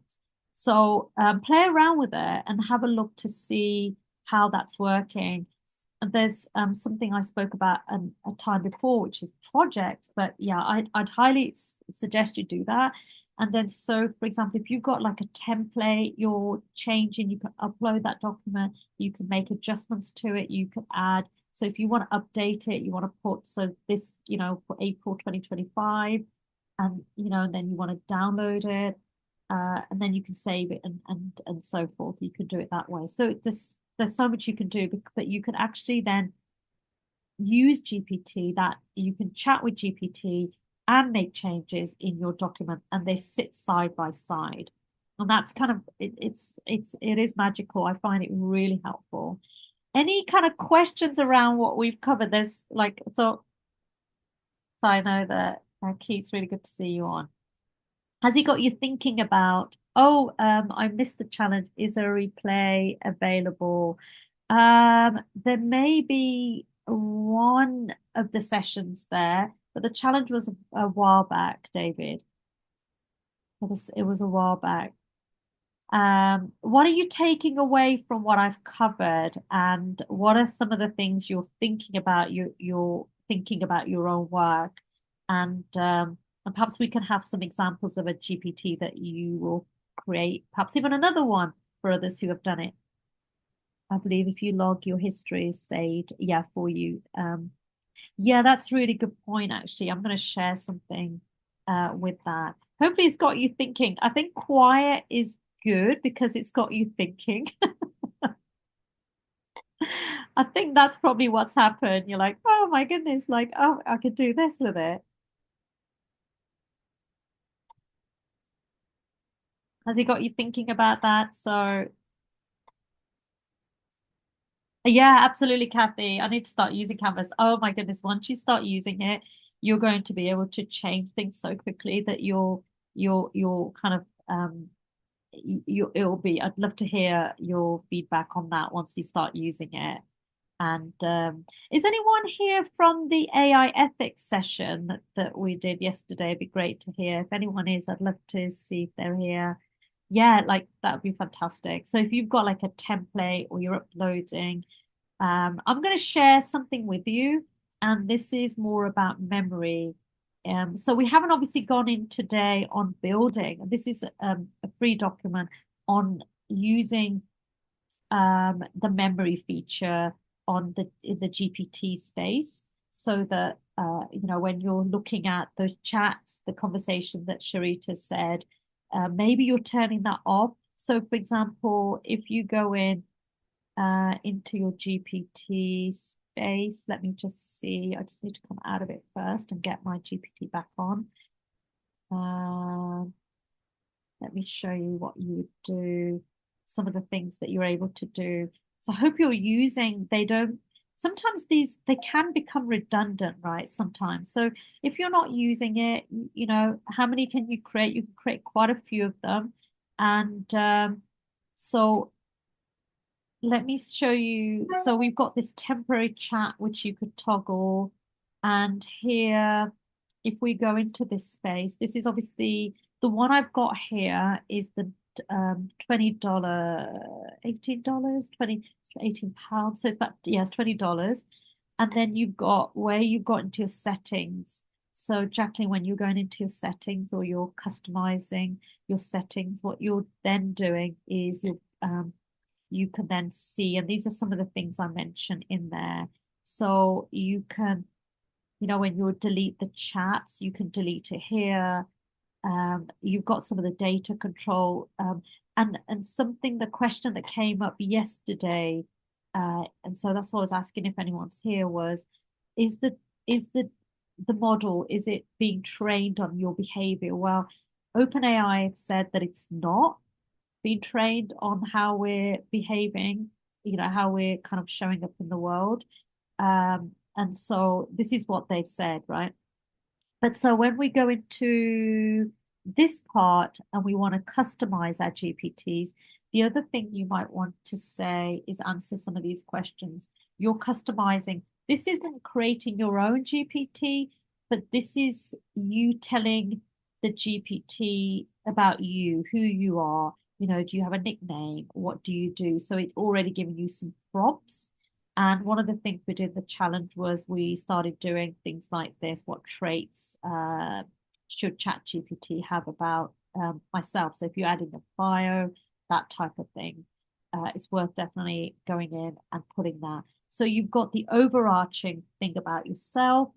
So play around with it and have a look to see how that's working. And there's something I spoke about a time before, which is projects. But yeah, I'd highly suggest you do that. And then, so for example, if you've got like a template you're changing, you can upload that document, you can make adjustments to it, you can add. So if you want to update it, you want to put, so this, for April 2025, and, and then you want to download it, and then you can save it and so forth. You can do it that way. So there's so much you can do, but you can actually then use GPT, that you can chat with GPT and make changes in your document, and they sit side by side. And that's kind of, it is magical. I find it really helpful. Any kind of questions around what we've covered? There's like, so I know that Keith's really good to see you on. Has he got you thinking about, I missed the challenge. Is there a replay available? There may be one of the sessions there, but the challenge was a while back, David. It was a while back. What are you taking away from what I've covered, and what are some of the things you're thinking about? You're thinking about your own work, and perhaps we can have some examples of a GPT that you will create, perhaps even another one for others who have done it. I believe if you log your history is saved, for you. Yeah, that's a really good point, actually. I'm going to share something with that. Hopefully it's got you thinking. I think quiet is good because it's got you thinking. I think that's probably what's happened. You're like, oh my goodness, like, oh, I could do this with it. Has it got you thinking about that? So yeah, absolutely, Kathy. I need to start using Canvas. Oh my goodness, once you start using it, you're going to be able to change things so quickly that you're kind of it'll be, I'd love to hear your feedback on that once you start using it. And is anyone here from the AI ethics session that we did yesterday? It'd be great to hear. If anyone is, I'd love to see if they're here. Yeah, like that would be fantastic. So if you've got like a template or you're uploading, I'm going to share something with you, and this is more about memory. So we haven't obviously gone in today on building. This is a free document on using the memory feature on the GPT space, so that when you're looking at those chats, the conversation that Sharita said, maybe you're turning that off. So for example, if you go in into your GPT space, let me just see. I just need to come out of it first and get my GPT back on. Let me show you what you would do, some of the things that you're able to do. So I hope you're using, sometimes they can become redundant, right? Sometimes. So if you're not using it, how many can you create? You can create quite a few of them. And so let me show you. So we've got this temporary chat, which you could toggle. And here, if we go into this space, this is obviously the one I've got here is the $20, $18, 20, £18. So it's about, yes, $20. And then you've got where you've got into your settings. So Jacqueline, when you're going into your settings or you're customizing your settings, what you're then doing is you can then see, and these are some of the things I mentioned in there. So you can, when you delete the chats, you can delete it here. You've got some of the data control, and something, the question that came up yesterday, and so that's what I was asking if anyone's here, was, is the model, is it being trained on your behavior? Well, OpenAI have said that it's not being trained on how we're behaving, how we're kind of showing up in the world. And so this is what they've said, right? But so when we go into this part and we want to customize our GPTs, the other thing you might want to say is answer some of these questions. You're customizing. This isn't creating your own GPT, but this is you telling the GPT about you, who you are. Do you have a nickname? What do you do? So it's already giving you some prompts. And one of the things we did, the challenge, was we started doing things like this. What traits should ChatGPT have about myself? So if you add in a bio, that type of thing, it's worth definitely going in and putting that. So you've got the overarching thing about yourself.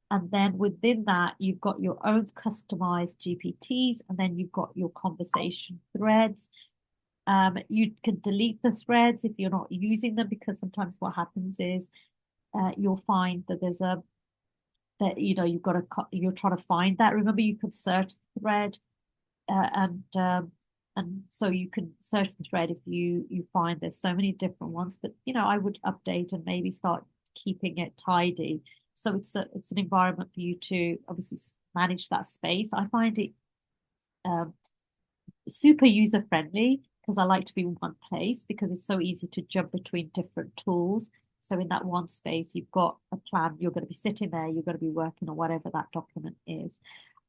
And then within that, you've got your own customized GPTs, and then you've got your conversation threads. You can delete the threads if you're not using them, because sometimes what happens is you'll find that you're trying to find that. Remember, you could search the thread, and so you can search the thread if you find there's so many different ones. But I would update and maybe start keeping it tidy. So it's an environment for you to obviously manage that space. I find it super user friendly, because I like to be in one place, because it's so easy to jump between different tools. So in that one space, you've got a plan. You're going to be sitting there. You're going to be working on whatever that document is.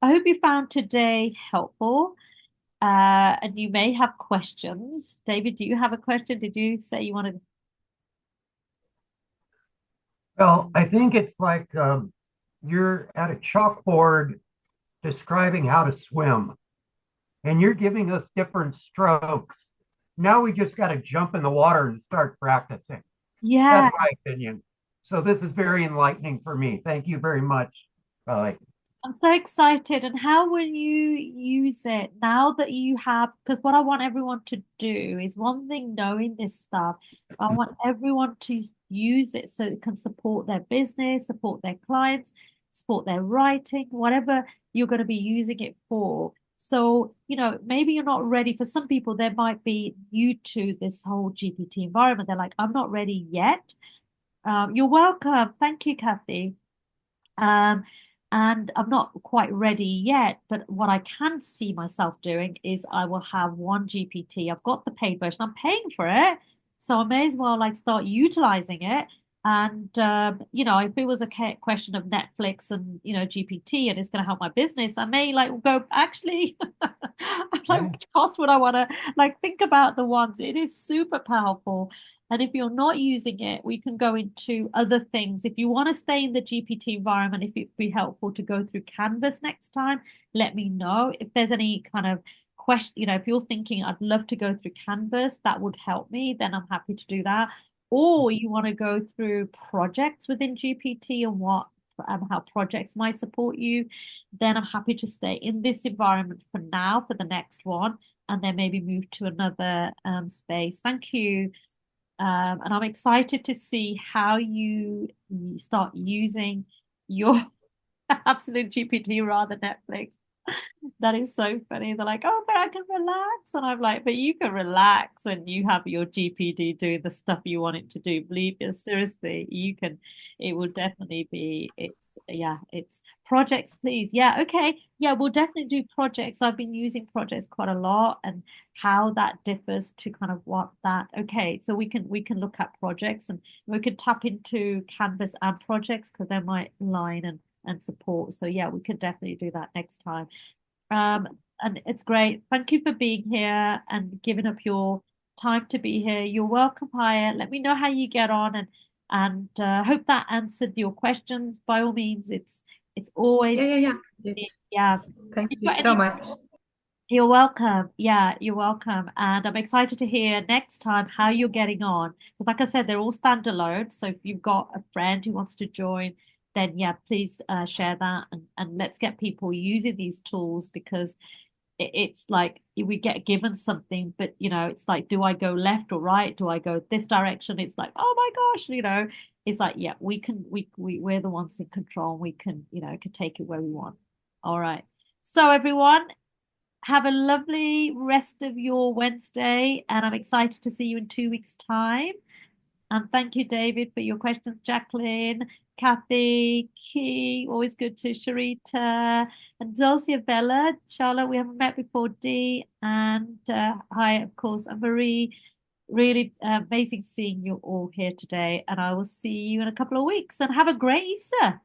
I hope you found today helpful. And you may have questions. David, do you have a question? Did you say you wanted? Well, I think it's like you're at a chalkboard describing how to swim, and you're giving us different strokes. Now we just got to jump in the water and start practicing. Yeah. That's my opinion. So this is very enlightening for me. Thank you very much. I'm so excited. And how will you use it now that you have? Because what I want everyone to do is, one thing, knowing this stuff, I want everyone to use it so it can support their business, support their clients, support their writing, whatever you're going to be using it for. So, maybe you're not ready. For some people, they might be new to this whole GPT environment. They're like, I'm not ready yet. You're welcome. Thank you, Kathy. And I'm not quite ready yet, but what I can see myself doing is I will have one GPT. I've got the paid version. I'm paying for it, so I may as well start utilizing it. And if it was a question of Netflix and GPT, and it's going to help my business, I may go, actually, which cost would I want to think about the ones? It is super powerful. And if you're not using it, we can go into other things. If you want to stay in the GPT environment, if it'd be helpful to go through Canvas next time, let me know. If there's any kind of question, if you're thinking, I'd love to go through Canvas, that would help me, then I'm happy to do that. Or you want to go through projects within GPT and how projects might support you, then I'm happy to stay in this environment for now, for the next one, and then maybe move to another space. Thank you. And I'm excited to see how you start using your absolute GPT rather than Netflix. That is so funny. They're like, oh, but I can relax. And I'm like, but you can relax when you have your GPT doing the stuff you want it to do. Believe me, seriously, you can. It will definitely be, it's projects, please. Yeah, okay. Yeah, we'll definitely do projects. I've been using projects quite a lot, and how that differs to kind of what that, okay. So we can look at projects, and we could tap into Canvas and projects, because they might line and support. So yeah, we could definitely do that next time. and it's great. Thank you for being here and giving up your time to be here. You're welcome, Hyatt. Let me know how you get on, and hope that answered your questions. By all means, it's always Yeah. yeah. Thank If you you've got so any much. You're welcome. Yeah, you're welcome. And I'm excited to hear next time how you're getting on. Because, like I said, they're all standalone. So if you've got a friend who wants to join, then yeah, please share that and let's get people using these tools because it's like we get given something, but it's like, do I go left or right? Do I go this direction? It's like, oh my gosh, it's like, yeah, we're the ones in control. We can take it where we want. All right. So everyone, have a lovely rest of your Wednesday, and I'm excited to see you in 2 weeks' time. And thank you, David, for your questions. Jacqueline, Kathy, Key, always good to Sharita, and Dulcia Bella. Charlotte, we haven't met before, Dee, and hi, of course, and Marie. Really amazing seeing you all here today, and I will see you in a couple of weeks. And have a great Easter.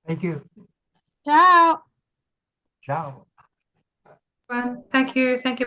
Thank you. Ciao. Ciao. Well, thank you. Thank you